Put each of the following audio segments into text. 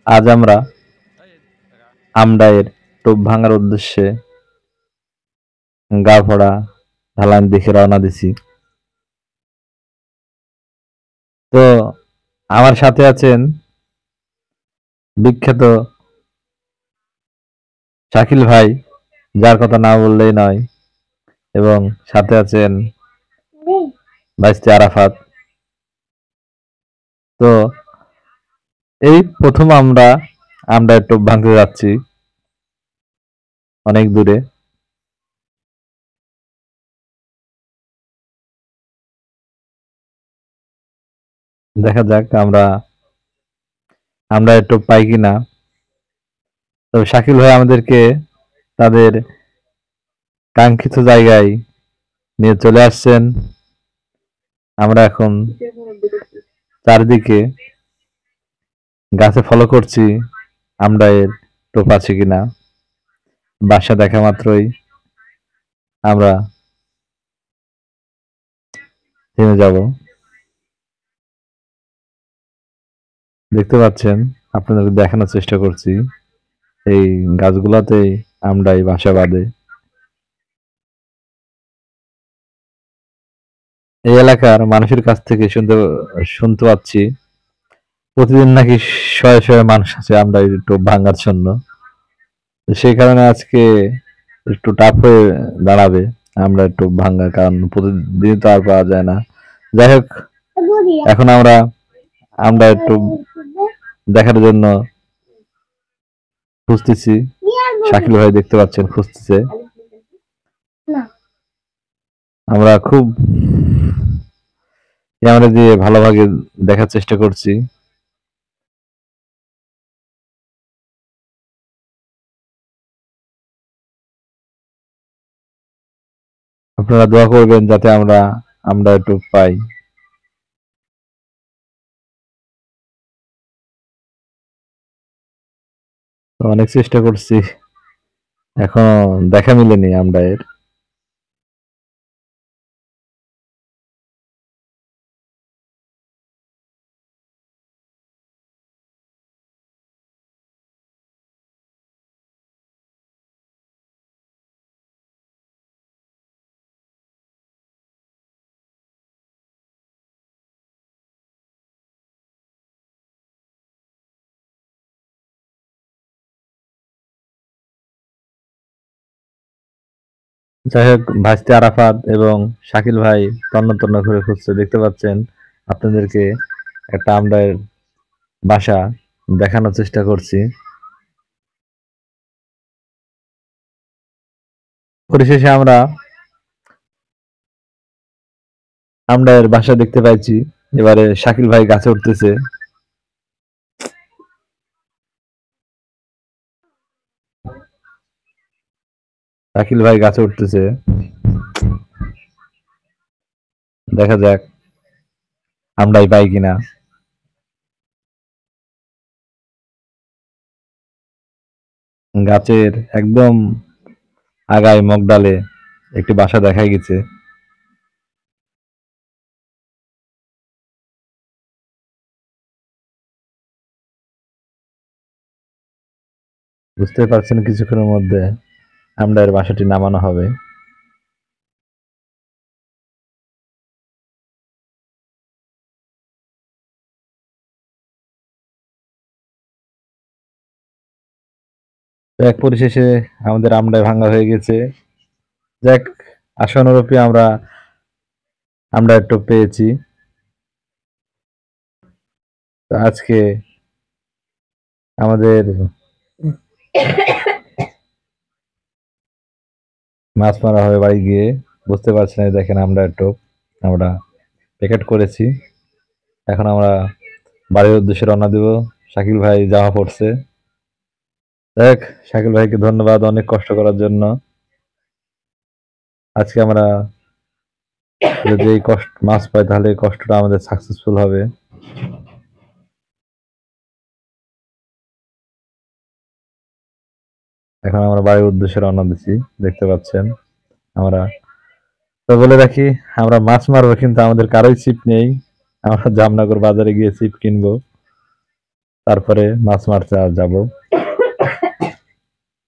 আজ আমরা আমডাইয়ের টোপ ভাঙার উদ্দেশ্যে গাড়ফড়া ঢালান দিকে রওনা দিছি। তো আমার সাথে আছেন বিখ্যাত শাকিল ভাই, যার কথা না বললেই নয়, এবং সাথে আছেন ভাইস্তি আরাফাত। তো এই প্রথম আমরা আমডাইয়ের টোপ ভাঙতে যাচ্ছি অনেক দূরে। দেখা যাক আমরা একটু পাই কিনা। তবে শাকিল ভাই আমাদেরকে তাদের কাঙ্ক্ষিত জায়গায় নিয়ে চলে আসছেন। আমরা এখন চারদিকে গাছে ফলো করছি আমরা এর টোপ আছে কিনা। বাসা দেখা মাত্রই আমরা থেমে যাব। দেখতে পাচ্ছেন, আপনাদেরকে দেখানোর চেষ্টা করছি এই গাছগুলাতেই আমরাই বাসা বাঁধে। এই এলাকার মানুষের কাছ থেকে শুনতে পাচ্ছি প্রতিদিন নাকি শয়ে শয়ে মানুষ আছে আমরা একটু ভাঙার জন্য। সেই কারণে আজকে একটু টাফ হয়ে দাঁড়াবে আমরা একটু ভাঙার, কারণ প্রতিদিন তো আর পাওয়া যায় না। যাই হোক, এখন আমরা একটু দেখার জন্য খুঁজতেছি। শাকিল ভাই দেখতে পাচ্ছেন খুঁজতেছে। আমরা খুব ক্যামেরা দিয়ে ভালোভাবে দেখার চেষ্টা করছি। আপনারা দোয়া করবেন যাতে আমরা একটু পাই। অনেক চেষ্টা করছি, এখনো দেখা মিলেনি আমরা এর। যাই হোক, ভাইস্তি আরাফাত এবং শাকিল ভাই তন্ন তন্ন করে খুঁজছে। দেখতে পাচ্ছেন, আপনাদেরকে একটা আমরা বাসা দেখানোর চেষ্টা করছি। পরিশেষে আমরা এর বাসা দেখতে পাইছি। এবারে শাকিল ভাই গাছে উঠতেছে। শাকিল ভাই গাছে উঠতেছে, দেখা যাক আমরাই পাই কিনা। গাছের একদম আগায় মগডালে একটি বাসা দেখা গেছে। বুঝতে পারছেন, কিছুক্ষণের মধ্যে আমরা এর বাসাটি নামানো হবে। তো এক পরিশেষে আমাদের আমড়ায় ভাঙ্গা হয়ে গেছে। যাক, আশানুরূপী আমরা একটু পেয়েছি। তো আজকে আমাদের মাছ মারা হবে বাড়ি গিয়ে। বুঝতে পারছেন, এই দেখেন আমরা প্যাকেট করেছি। এখন আমরা বাড়ির উদ্দেশ্যে রওনা দিব। শাকিল ভাই জামা পড়ছে। দেখ, শাকিল ভাইকে ধন্যবাদ অনেক কষ্ট করার জন্য। আজকে আমরা যদি এই কষ্ট মাছ পাই, তাহলে এই কষ্টটা আমাদের সাকসেসফুল হবে। এখন আমরা বাড়ির উদ্দেশ্যে রওনা দিচ্ছি। দেখতে পাচ্ছেন, আমরা তো বলে রাখি, আমরা মাছ মারবো কিন্তু আমাদের কারোই ছিপ নেই। আমরা জামনগর বাজারে গিয়ে ছিপ কিনবো। তারপরে মাছ মারতে যাব,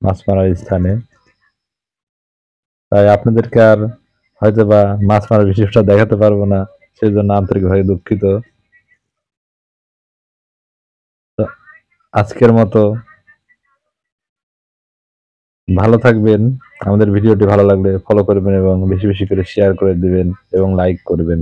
মাছ মারার স্থানে। তাই আপনাদেরকে আর হয়তো বা মাছ মারার বিশেষটা দেখাতে পারবো না, সেই জন্য আন্তরিকভাবে দুঃখিত। তো আজকের মতো ভালো থাকবেন। আমাদের ভিডিওটি ভালো লাগলে ফলো করবেন এবং বেশি বেশি করে শেয়ার করে দিবেন এবং লাইক করবেন।